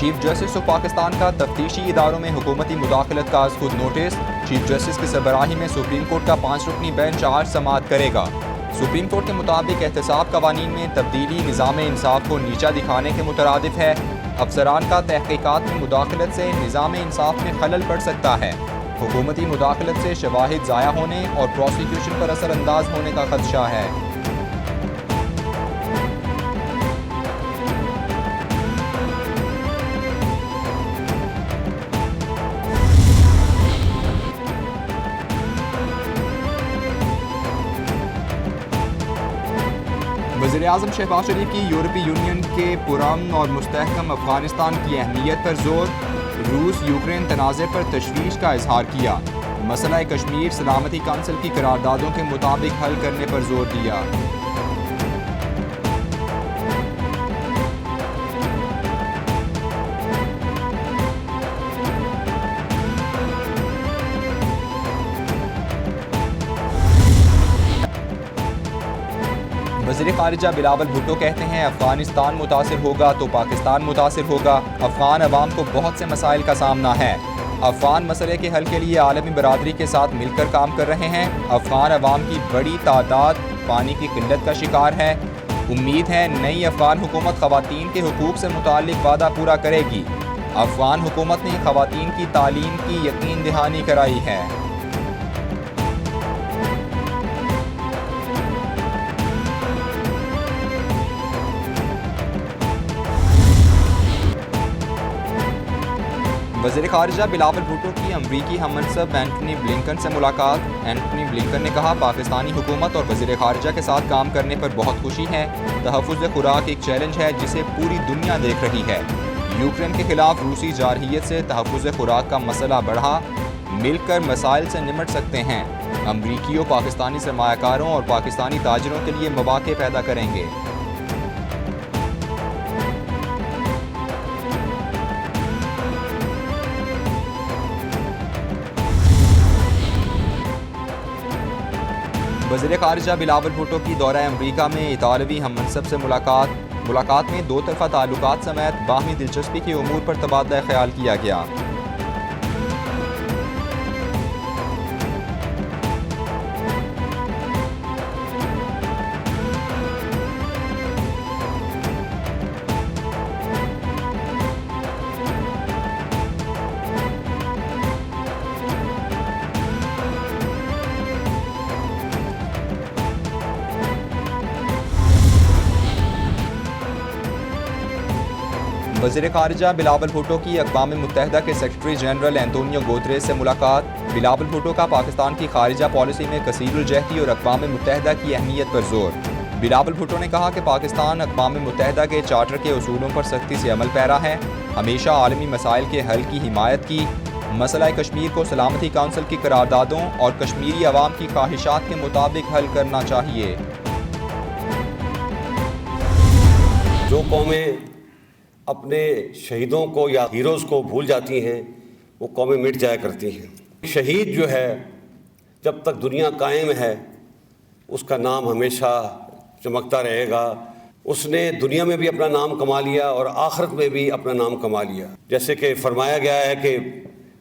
Chief justice of Pakistan का तफ्तीशी इदारों में हुकूमती मुदाखलत का खुद नोटिस। चीफ जस्टिस की सरबराही में सुप्रीम कोर्ट का 5 रुकनी बेंच आज समाअत करेगा। सुप्रीम कोर्ट के मुताबिक एहतसाब कवानीन में तब्दीली निज़ाम इंसाफ को नीचा दिखाने के मुतरादिफ है। अफसरान का तहकीकात में मुदाखलत से निज़ाम इंसाफ में खलल पड़ सकता है। हुकूमती मुदाखलत से शवाहिद ज़ाया होने और प्रोसिक्यूशन पर असरअंदाज होने का खदशा है। वज़ीर-ए-आज़म शहबाज शरीफ की यूरोपीय यूनियन के पुरअमन और मुस्तहकम अफगानिस्तान की अहमियत पर जोर। रूस यूक्रेन तनाज़े पर तशवीश का इजहार किया। मसला कश्मीर सलामती काउंसिल की करारदादों के मुताबिक हल करने पर जोर दिया। वज़ीर ख़ारिजा बिलावल भुट्टो कहते हैं अफ़गानिस्तान मुतासिर होगा तो पाकिस्तान मुतासिर होगा। अफ़गान अवाम को बहुत से मसाइल का सामना है। अफ़गान मसले के हल के लिए आलमी बरादरी के साथ मिलकर काम कर रहे हैं। अफ़गान अवाम की बड़ी तादाद पानी की किल्लत का शिकार है। उम्मीद है नई अफ़गान हुकूमत ख़वातीन के हुकूक से मुताल्लिक़ वादा पूरा करेगी। अफ़गान हुकूमत ने ख़वातीन की तालीम की यकीन दहानी कराई है। वज़ीर ख़ारिजा बिलावल भुट्टो की अमरीकी हममनसब एंटनी ब्लिंकन से मुलाकात। एंटनी ब्लिंकन ने कहा पाकिस्तानी हुकूमत और वज़ीर ख़ारिजा के साथ काम करने पर बहुत खुशी है। तहफ़्फ़ुज़ खुराक एक चैलेंज है जिसे पूरी दुनिया देख रही है। यूक्रेन के खिलाफ रूसी जारहियत से तहफ़्फ़ुज़ खुराक का मसला बढ़ा। मिलकर मसाइल से निमट सकते हैं। अमरीकियों पाकिस्तानी सरमायाकारों और पाकिस्तानी ताजरों के लिए मौक़े पैदा करेंगे। वज़ीर ख़ारिजा बिलावल भुट्टो की दौरा अमरीका में इतालवी हममनसब से मुलाकात में दो तरफ़ा ताल्लुकात समेत बाहमी दिलचस्पी के उमूर पर तबादला ख्याल किया गया। वज़ीर ख़ारिजा बिलावल भुट्टो की अक़वाम मुत्तहिदा के सेक्रेटरी जनरल एंटोनियो गुतेरेस से मुलाकात। बिलावल भुट्टो का पाकिस्तान की खारिजा पॉलिसी में कसीरुल-जहदी और अक़वाम मुत्तहिदा की अहमियत पर जोर। बिलावल भुट्टो ने कहा कि पाकिस्तान अक़वाम मुत्तहिदा के चार्टर के उसूलों पर सख्ती से अमल पैरा है। हमेशा आलमी मसाइल के हल की हिमायत की। मसला कश्मीर को सलामती काउंसिल की करारदादों और कश्मीरी अवाम की ख्वाहिशात के मुताबिक हल करना चाहिए। जो कौमें अपने शहीदों को या हीरोज़ को भूल जाती हैं वो कौमें मिट जाया करती हैं। शहीद जो है जब तक दुनिया कायम है उसका नाम हमेशा चमकता रहेगा। उसने दुनिया में भी अपना नाम कमा लिया और आखिरत में भी अपना नाम कमा लिया। जैसे कि फरमाया गया है कि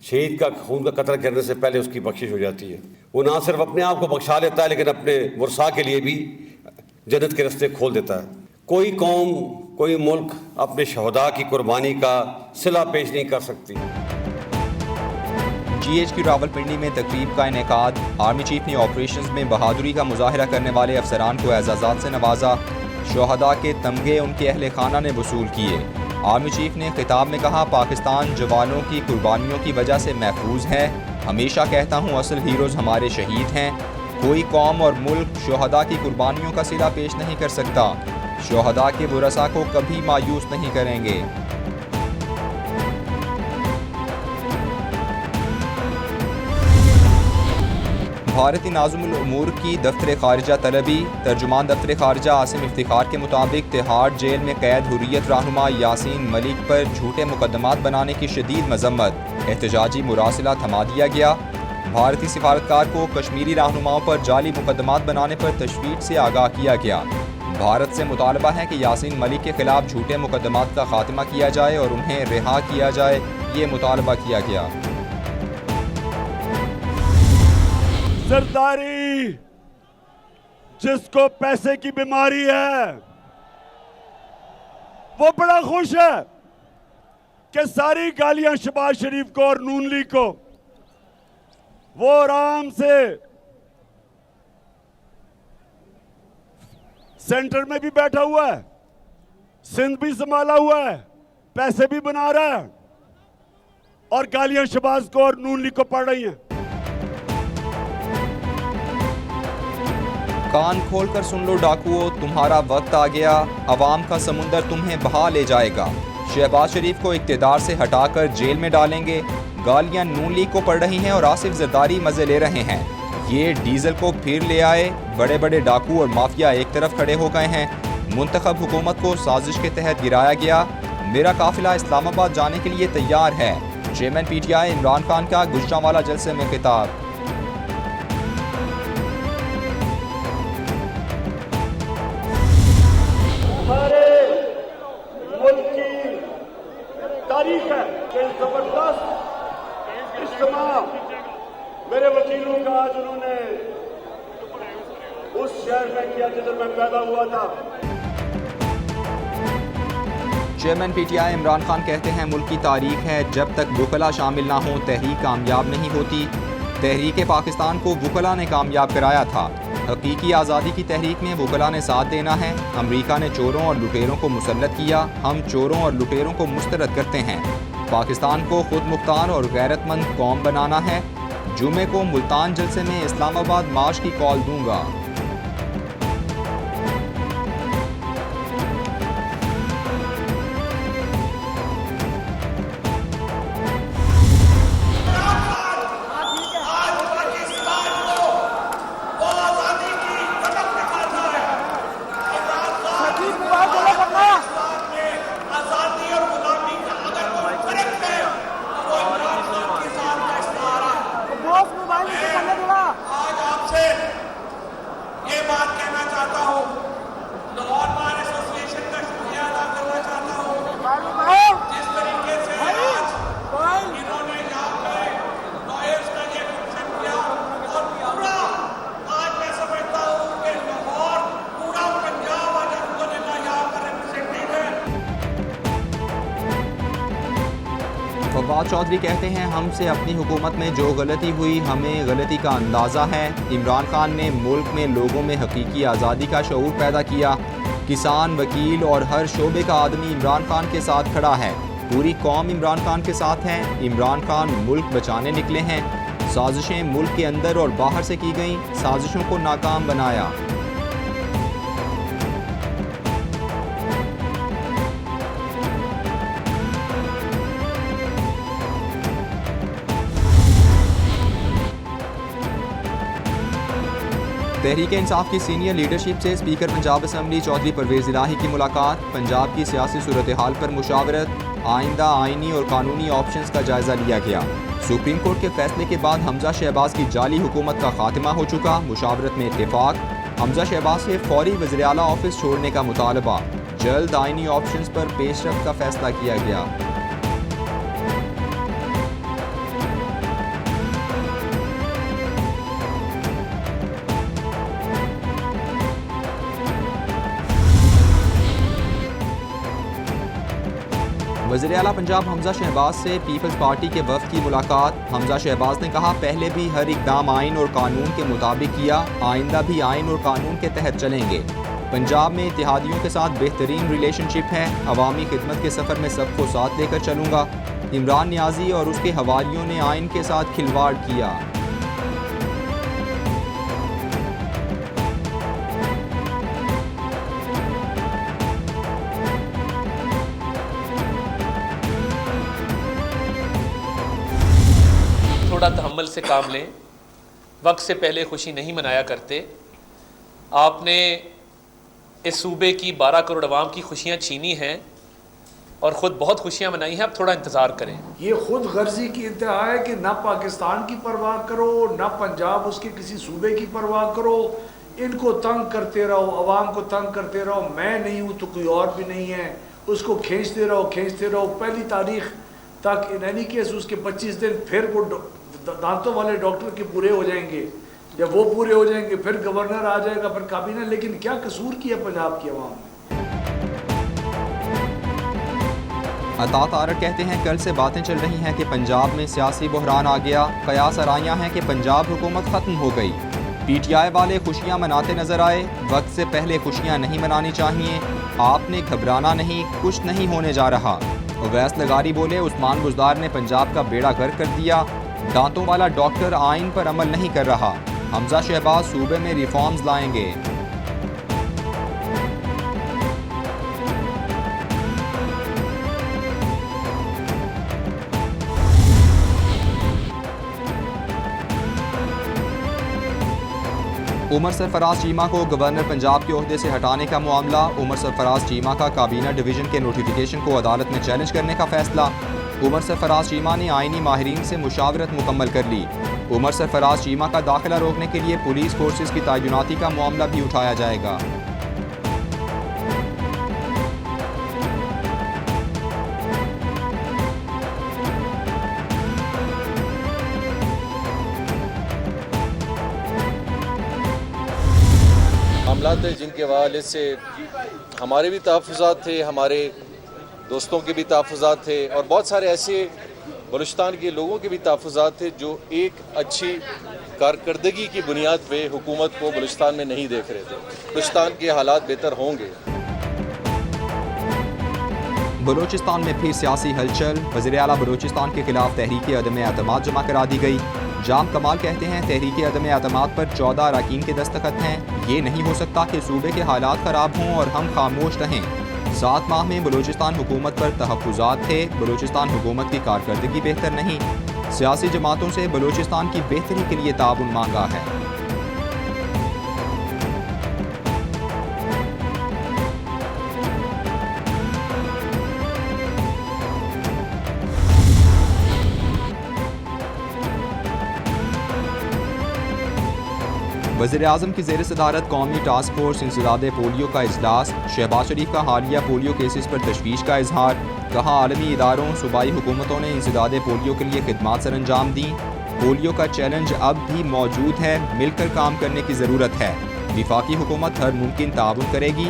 शहीद का खून का कतरा करने से पहले उसकी बख्शिश हो जाती है। वो ना सिर्फ अपने आप को बख्शा लेता है लेकिन अपने वर्सा के लिए भी जन्नत के रास्ते खोल देता है। कोई कौम कोई मुल्क अपने शहदा की कुर्बानी का सिला पेश नहीं कर सकती। GHQ रावलपिंडी में तकरीब का इनेकाद। आर्मी चीफ ने ऑपरेशंस में बहादुरी का मुजाहिरा करने वाले अफसरान को एजाज़ात से नवाजा। शहदा के तमगे उनके अहले खाना ने वसूल किए। आर्मी चीफ ने खिताब में कहा पाकिस्तान जवानों की कुर्बानियों की वजह से महफूज है। हमेशा कहता हूँ असल हीरोज़ हमारे शहीद हैं। कोई कौम और मुल्क शहदा की कुर्बानियों का सिला पेश नहीं कर सकता। शहदा के वरसा को कभी मायूस नहीं करेंगे। भारतीय नाज़िमुल उमूर की दफ्तर खारिजा तलबी। तर्जुमान दफ्तर खारिजा आसिम इफ्तिखार के मुताबिक तिहाड़ जेल में कैद हुर्रियत रहनुमा यासीन मलिक पर झूठे मुकदमात बनाने की शदीद मजम्मत। एहतजाजी मुरासिला थमा दिया गया। भारतीय सिफारतकार को कश्मीरी रहनुमाओं पर जाली मुकदमात बनाने पर तशवीश से आगाह किया गया। भारत से मुतालबा है कि यासीन मलिक के खिलाफ झूठे मुकदमात का खात्मा किया जाए और उन्हें रिहा किया जाए, ये मुतालबा किया गया। जरदारी जिसको पैसे की बीमारी है वो बड़ा खुश है कि सारी गालियां शहबाज शरीफ को और नून लीग को, वो आराम से सेंटर में भी बैठा हुआ है, सिंध भी संभाला हुआ है, पैसे भी बना रहा है और गालियां शहबाज को और नून लीग को पड़ रही हैं। कान खोलकर सुन लो डाकुओ, तुम्हारा वक्त आ गया, अवाम का समुंदर तुम्हें बहा ले जाएगा। शहबाज शरीफ को इक्तिदार से हटाकर जेल में डालेंगे। गालियां नून लीग को पड़ रही हैं और आसिफ जरदारी मजे ले रहे हैं। ये डीजल को फिर ले आए। बड़े बड़े डाकू और माफिया एक तरफ खड़े हो गए हैं। मुंतखब हुकूमत को साजिश के तहत गिराया गया। मेरा काफिला इस्लामाबाद जाने के लिए तैयार है। चेयरमैन पीटीआई इमरान खान का गुजरांवाला जलसे में खिताब। हमारे मुल्क की तारीख है कि जबरदस्त इज्तिमा मेरे वकीलों का आज उन्होंने उस शहर में किया जिधर मैं पैदा हुआ था। चेयरमैन पीटीआई इमरान खान कहते हैं मुल्क की तारीख है, जब तक वुकला शामिल ना हो तहरीक कामयाब नहीं होती। तहरीक पाकिस्तान को वुकला ने कामयाब कराया था। हकीकी आज़ादी की तहरीक में वुकला ने साथ देना है। अमरीका ने चोरों और लुटेरों को मुसल्लत किया, हम चोरों और लुटेरों को मुस्तरद करते हैं। पाकिस्तान को खुद मुख्तार और गैरतमंद कौम बनाना है। जुमे को मुल्तान जलसे में इस्लामाबाद मार्च की कॉल दूंगा। फवाद चौधरी कहते हैं हमसे अपनी हुकूमत में जो गलती हुई हमें गलती का अंदाज़ा है। इमरान खान ने मुल्क में लोगों में हकीकी आज़ादी का शऊर पैदा किया। किसान, वकील और हर शोबे का आदमी इमरान खान के साथ खड़ा है। पूरी कौम इमरान खान के साथ है। इमरान खान मुल्क बचाने निकले हैं। साजिशें मुल्क के अंदर और बाहर से की गईं, साजिशों को नाकाम बनाया। तहरीक इंसाफ की सीनियर लीडरशिप से स्पीकर पंजाब असम्बली चौधरी परवेज़ इलाही की मुलाकात। पंजाब की सियासी सूरत हाल पर मुशावरत। आइंदा आइनी और कानूनी ऑप्शंस का जायजा लिया गया। सुप्रीम कोर्ट के फैसले के बाद हमजा शहबाज की जाली हुकूमत का खात्मा हो चुका। मुशावरत में इत्तेफाक। हमजा शहबाज से फौरी वज़ीर आला ऑफिस छोड़ने का मुतालबा। जल्द आइनी ऑप्शंस पर पेशरफ्त का फैसला किया गया। वज़ीर आला पंजाब हमजा शहबाज से पीपल्स पार्टी के वफ़द की मुलाकात। हमजा शहबाज ने कहा पहले भी हर इक़दाम आइन और कानून के मुताबिक किया, आइंदा भी आइन और कानून के तहत चलेंगे। पंजाब में इत्तेहादियों के साथ बेहतरीन रिलेशनशिप है। अवामी खिदमत के सफ़र में सबको साथ लेकर चलूँगा। इमरान नियाज़ी और उसके हवारियों ने आइन के साथ खिलवाड़ किया। थोड़ा तहम्मुल से काम लें। वक्त से पहले खुशी नहीं मनाया करते। आपने इस सूबे की 12 करोड़ आवाम की खुशियाँ छीनी हैं और ख़ुद बहुत खुशियाँ मनाई हैं। अब थोड़ा इंतज़ार करें। ये खुद गर्जी की इंतहा है कि ना पाकिस्तान की परवाह करो, ना पंजाब उसके किसी सूबे की परवाह करो। इनको तंग करते रहो, आवाम को तंग करते रहो, मैं नहीं हूँ तो कोई और भी नहीं है, उसको खींचते रहो। पहली तारीख तक इन एनी केस उसके 25 दिन फिर वो दांतों वाले डॉक्टर के पूरे हो जाएंगे। जब वो पूरे हो जाएंगे फिर गवर्नर आ जाएगा, फिर काबीना। लेकिन क्या कसूर किया पंजाब की आवाम ने? अता तारक कहते हैं कल से बातें चल रही हैं कि पंजाब में सियासी बहरान आ गया। कयास आराइयाँ हैं कि पंजाब हुकूमत ख़त्म हो गई। PTI वाले खुशियाँ मनाते नजर आए। वक्त से पहले खुशियाँ नहीं मनानी चाहिए। आपने घबराना नहीं, कुछ नहीं होने जा रहा। अवैस लगारी बोले उस्मान बुज़दार ने पंजाब का बेड़ा गर्क कर दिया। दांतों वाला डॉक्टर आइन पर अमल नहीं कर रहा। हमजा शहबाज सूबे में रिफॉर्म्स लाएंगे। उमर सरफराज चीमा को गवर्नर पंजाब के ओहदे से हटाने का मामला। उमर सरफराज चीमा का काबीना डिवीज़न के नोटिफिकेशन को अदालत में चैलेंज करने का फैसला। उमर सरफराज चीमा ने आइनी माहिरीन से मुशावरत मुकम्मल कर ली। उमर सरफराज चीमा का दाखिला रोकने के लिए पुलिस फोर्सेस की तैनाती का मामला भी उठाया जाएगा। मामला थे जिनके हवाले से हमारे भी तहफ़्फ़ुज़ात थे, हमारे दोस्तों के भी तहफ़्फ़ुज़ात थे और बहुत सारे ऐसे बलूचिस्तान के लोगों के भी तहफ़्फ़ुज़ात थे जो एक अच्छी कारकर्दगी की बुनियाद पे हुकूमत को बलूचिस्तान में नहीं देख रहे थे। बलूचिस्तान के हालात बेहतर होंगे। बलूचिस्तान में फिर सियासी हलचल। वज़ीर आला बलूचिस्तान के खिलाफ तहरीक अदम एतमाद जमा करा दी गई। जाम कमाल कहते हैं तहरीक अदम एतमाद पर 14 अरकान के दस्तखत हैं। ये नहीं हो सकता कि सूबे के हालात ख़राब हों और हम खामोश रहें। 7 माह में बलूचिस्तान हुकूमत पर तहफ़्फ़ुज़ात थे। बलूचिस्तान हुकूमत की कारकर्दगी बेहतर नहीं। सियासी जमातों से बलूचिस्तान की बेहतरी के लिए ताउन मांगा है। वज़ीर-ए-आज़म की ज़ेर सदारत कौमी टास्क फोर्स इंसदादे पोलियो का इजलास। शहबाज शरीफ का हालिया पोलियो केसेस पर तशवीश का इजहार। कहा आलमी इदारों सूबाई हुकूमतों ने इंसदादे पोलियो के लिए खिदमात सर अंजाम दी। पोलियो का चैलेंज अब भी मौजूद है, मिलकर काम करने की ज़रूरत है। वफाकी हुकूमत हर मुमकिन ताउन करेगी।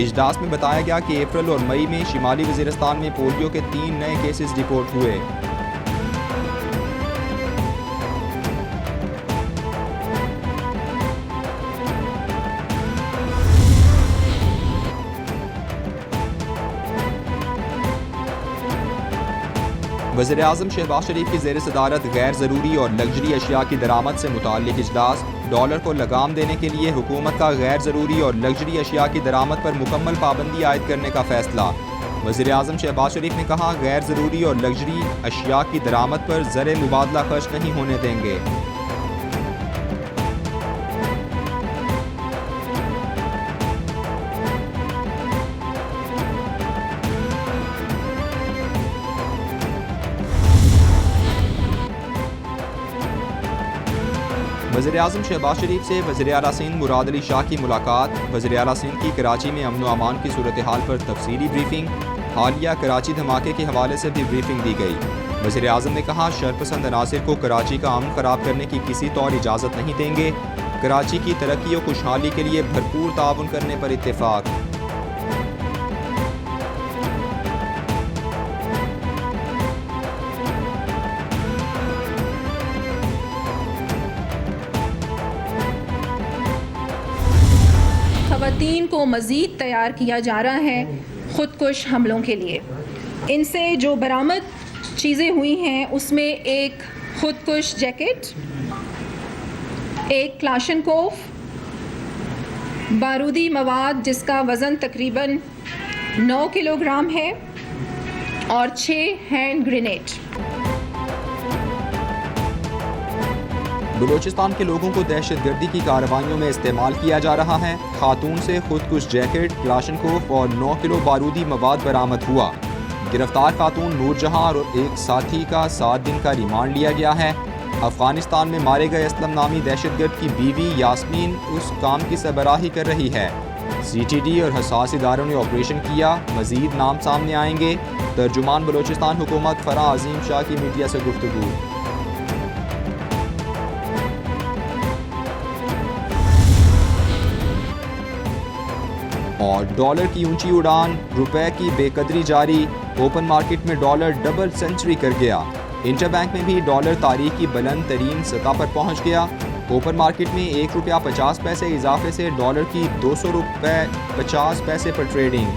इजलास में बताया गया कि अप्रैल और मई में शिमाली वज़ीरिस्तान में पोलियो के 3 नए केसेस रिपोर्ट हुए। वज़ीर-ए-आज़म शहबाज शरीफ की ज़ेर सदारत गैर ज़रूरी और लग्जरी अशिया की दरामद से मुताल्लिक़ इजलास। डॉलर को लगाम देने के लिए हुकूमत का गैर ज़रूरी और लग्जरी अशिया की दरामद पर मुकम्मल पाबंदी आयद करने का फ़ैसला। वज़ीर-ए-आज़म शहबाज शरीफ ने कहा गैर ज़रूरी और लग्जरी अशिया की दरामद पर ज़र मुबादला खर्च नहीं होने देंगे। वज़ीर-ए-आज़म शहबाज शरीफ से वज़ीर आला सिंध मुराद अली शाह की मुलाकात। वज़ीर आला सिंध की कराची में अमन व अमान की सूरत हाल पर तफसीली ब्रीफिंग। हालिया कराची धमाके के हवाले से भी ब्रीफिंग दी गई। वज़ीर-ए-आज़म ने कहा शरपसंद अनासिर को कराची का अमन ख़राब करने की किसी तौर इजाज़त नहीं देंगे। कराची की तरक्की और खुशहाली के लिए भरपूर ताउन करने पर इत्तेफाक। ख़वातीन को मज़ीद तैयार किया जा रहा है ख़ुदकुश हमलों के लिए। इनसे जो बरामद चीज़ें हुई हैं उसमें एक ख़ुदकुश जैकेट, एक क्लाशनकोफ, बारूदी मवाद जिसका वज़न तकरीबन 9 किलोग्राम है और 6 हैंड ग्रेनेड। बलूचिस्तान के लोगों को दहशतगर्दी की कार्रवाइयों में इस्तेमाल किया जा रहा है। खातून से खुदकुश जैकेट, क्लाशनकोफ और 9 किलो बारूदी मवाद बरामद हुआ। गिरफ्तार खातून नूरजहां और एक साथी का 7 दिन का रिमांड लिया गया है। अफगानिस्तान में मारे गए असलम नामी दहशतगर्द की बीवी यास्मीन उस काम की सरबराही कर रही है। CTD और हसास इदारों ने ऑपरेशन किया, मजीद नाम सामने आएंगे। तर्जुमान बलोचिस्तान हुकूमत फराह अजीम शाह की मीडिया से गुफ्तगू। और डॉलर की ऊंची उड़ान, रुपए की बेकदरी जारी। ओपन मार्केट में डॉलर डबल सेंचुरी कर गया। इंटरबैंक में भी डॉलर तारीख की बुलंद तरीन सतह पर पहुंच गया। ओपन मार्केट में ₹1.50 इजाफे से डॉलर की ₹200.50 पर ट्रेडिंग।